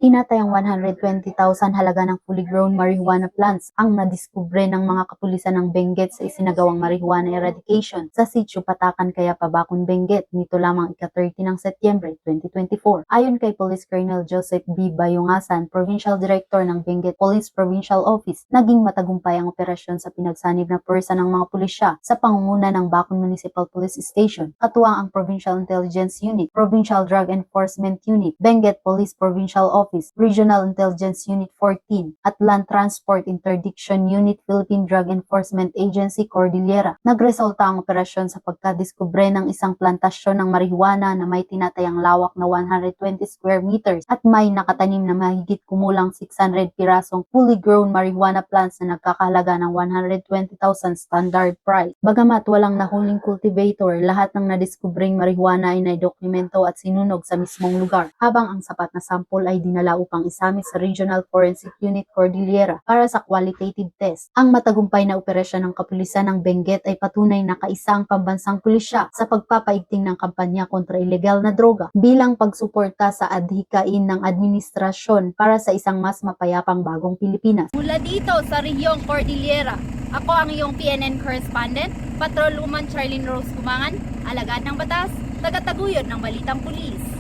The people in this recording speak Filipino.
Tinatayang 120,000 halaga ng fully grown marijuana plants ang nadiskubre ng mga kapulisan ng Benguet sa isinagawang marijuana eradication sa sitio Patakan, Pabakon, Benguet nito lamang ika-30 ng Setyembre 2024. Ayon kay Police Colonel Joseph B. Bayongasan, Provincial Director ng Benguet Police Provincial Office, naging matagumpay ang operasyon sa pinagsanib na pwersa ng mga pulisya sa pangunguna ng Bacon Municipal Police Station, katuwang ang Provincial Intelligence Unit, Provincial Drug Enforcement Unit, Benguet Police Provincial Office, Regional Intelligence Unit 14, at Land Transport Interdiction Unit Philippine Drug Enforcement Agency Cordillera. Nagresulta ang operasyon sa pagkadiskubre ng isang plantasyon ng marijuana na may tinatayang lawak na 120 square meters at may nakatanim na mahigit kumulang 600 pirasong fully grown marijuana plants na nagkakahalaga ng 120,000 standard price. Bagamat walang nahuling cultivator, lahat ng nadiskubring marijuana ay naidokumento at sinunog sa mismong lugar, habang ang sapat na sample ay dinala upang isami sa Regional Forensic Unit Cordillera para sa qualitative test. Ang matagumpay na operasyon ng kapulisan ng Benguet ay patunay na kaisa ang pambansang pulisya sa pagpapaigting ng kampanya kontra ilegal na droga bilang pagsuporta sa adhikain ng administrasyon para sa isang mas mapayapang bagong Pilipinas. Mula dito sa Rehiyong Cordillera, ako ang iyong PNN correspondent, Patrolwoman Charlene Rose Gumangan, alagad ng batas, tagataguyod ng Balitang Pulis.